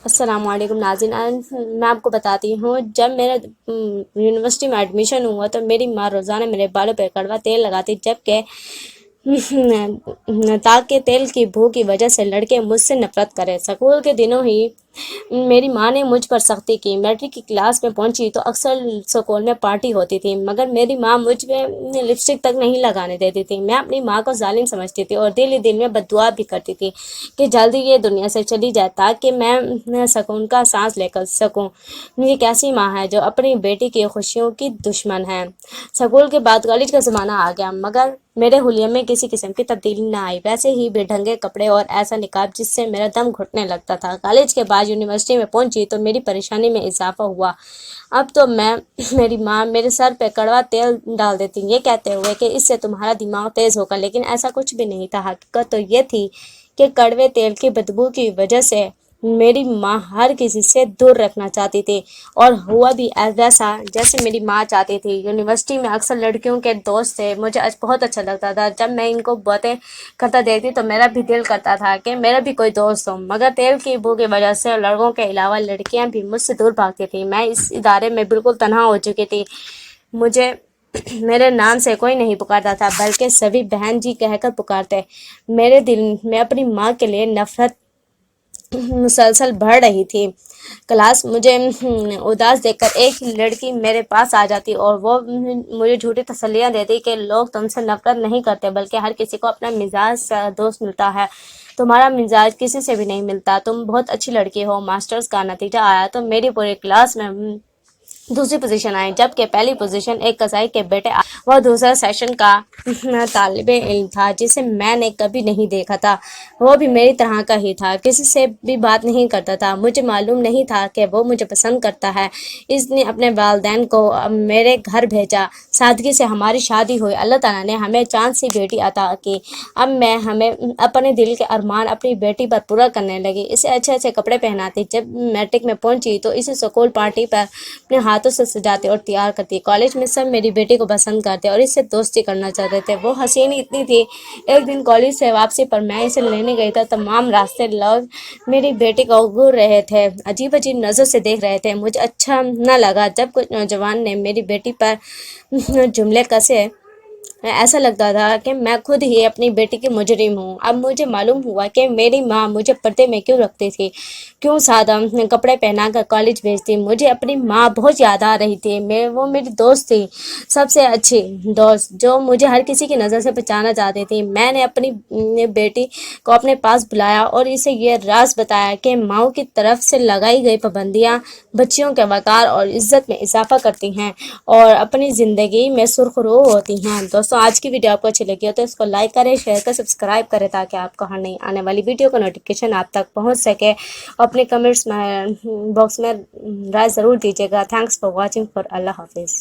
السلام علیکم ناظرین، میں آپ کو بتاتی ہوں، جب میرا یونیورسٹی میں ایڈمیشن ہوا تو میری ماں روزانہ میرے بالوں پہ کڑوا تیل لگاتی، جبکہ تاکہ تیل کی بو کی وجہ سے لڑکے مجھ سے نفرت کریں۔ اسکول کے دنوں ہی میری ماں نے مجھ پر سختی کی۔ میٹرک کی کلاس میں پہنچی تو اکثر اسکول میں پارٹی ہوتی تھی، مگر میری ماں مجھ پہ لپسٹک تک نہیں لگانے دیتی تھی۔ میں اپنی ماں کو ظالم سمجھتی تھی اور دل ہی دل میں بد دعا بھی کرتی تھی کہ جلدی یہ دنیا سے چلی جائے تاکہ میں سکون کا سانس لے کر سکوں۔ یہ کیسی ماں ہے جو اپنی بیٹی کی خوشیوں کی دشمن ہے۔ اسکول کے بعد کالج کا زمانہ آ گیا، مگر میرے حلیے میں کسی قسم کی تبدیلی نہ آئی، ویسے ہی بے ڈھنگے کپڑے اور ایسا نقاب جس سے میرا دم گھٹنے لگتا تھا۔ کالج کے بعد یونیورسٹی میں پہنچی تو میری پریشانی میں اضافہ ہوا۔ اب تو میری ماں میرے سر پہ کڑوا تیل ڈال دیتی، یہ کہتے ہوئے کہ اس سے تمہارا دماغ تیز ہوگا، لیکن ایسا کچھ بھی نہیں تھا۔ حقیقت تو یہ تھی کہ کڑوے تیل کی بدبو کی وجہ سے میری ماں ہر کسی سے دور رکھنا چاہتی تھی، اور ہوا بھی ویسا جیسے میری ماں چاہتی تھی۔ یونیورسٹی میں اکثر لڑکیوں کے دوست تھے، مجھے بہت اچھا لگتا تھا۔ جب میں ان کو باتیں کرتا دیکھتی تو میرا بھی دل کرتا تھا کہ میرا بھی کوئی دوست ہو، مگر تیل کی بو کی وجہ سے لڑکوں کے علاوہ لڑکیاں بھی مجھ سے دور بھاگتی تھیں۔ میں اس ادارے میں بالکل تنہا ہو چکی تھی۔ مجھے میرے نام سے کوئی نہیں پکارتا تھا، بلکہ سبھی بہن جی کہہ کر پکارتے۔ میرے دل میں اپنی ماں کے لیے نفرت مسلسل بڑھ رہی تھی۔ کلاس مجھے اداس دیکھ کر ایک لڑکی میرے پاس آ جاتی اور وہ مجھے جھوٹی تسلیاں دیتی کہ لوگ تم سے نفرت نہیں کرتے، بلکہ ہر کسی کو اپنا مزاج دوست ملتا ہے، تمہارا مزاج کسی سے بھی نہیں ملتا، تم بہت اچھی لڑکی ہو۔ ماسٹرز کا نتیجہ آیا تو میری پوری کلاس میں دوسری پوزیشن آئی، جبکہ پہلی پوزیشن ایک قصائی کے بیٹے وہ دوسرا سیشن کا طالب علم تھا جسے میں نے کبھی نہیں دیکھا تھا، وہ بھی میری طرح کا ہی تھا، کسی سے بھی بات نہیں کرتا تھا۔ مجھے معلوم نہیں تھا کہ وہ مجھے پسند کرتا ہے۔ اس نے اپنے والدین کو میرے گھر بھیجا، سادگی سے ہماری شادی ہوئی، اللہ تعالیٰ نے ہمیں چاند سی بیٹی عطا کی۔ اب میں ہمیں اپنے دل کے ارمان اپنی بیٹی پر پورا کرنے لگی، اسے اچھے اچھے کپڑے پہناتی، جب میٹرک میں پہنچی تو اسے اسکول پارٹی پر اپنے ہاتھوں سے سجاتی اور تیار کرتی۔ کالج میں سب میری بیٹی کو پسند کرتے اور اس سے دوستی کرنا چاہتے تھے، وہ حسین اتنی تھی۔ ایک دن کالج سے واپسی پر میں اسے لینے گئی تو تمام راستے لوگ میری بیٹی کو گھور رہے تھے، عجیب عجیب نظر سے دیکھ رہے تھے۔ مجھے اچھا نہ لگا جب کچھ نوجوان نے میری بیٹی پر جملے کسے، ایسا لگتا تھا کہ میں خود ہی اپنی بیٹی کی مجرم ہوں۔ اب مجھے معلوم ہوا کہ میری ماں مجھے پردے میں کیوں رکھتی تھی، کیوں سادہ کپڑے پہنا کر کالج بھیجتی۔ مجھے اپنی ماں بہت یاد آ رہی تھی، وہ میری دوست تھی، سب سے اچھی دوست، جو مجھے ہر کسی کی نظر سے بچانا چاہتی تھی۔ میں نے اپنی بیٹی کو اپنے پاس بلایا اور اسے یہ راز بتایا کہ ماؤں کی طرف سے لگائی گئی پابندیاں بچیوں کے وقار اور عزت میں اضافہ کرتی ہیں اور اپنی زندگی میں سرخرو ہوتی ہیں۔ دوستوں، آج کی ویڈیو آپ کو اچھی لگی ہو تو اس کو لائک کریں، شیئر کریں، سبسکرائب کریں تاکہ آپ کو ہر نئی آنے والی ویڈیو کا نوٹیفیکیشن آپ تک پہنچ سکے۔ اور اپنے کمنٹس میں باکس میں رائے ضرور دیجیے گا۔ تھینکس فار واچنگ، فار اللہ حافظ۔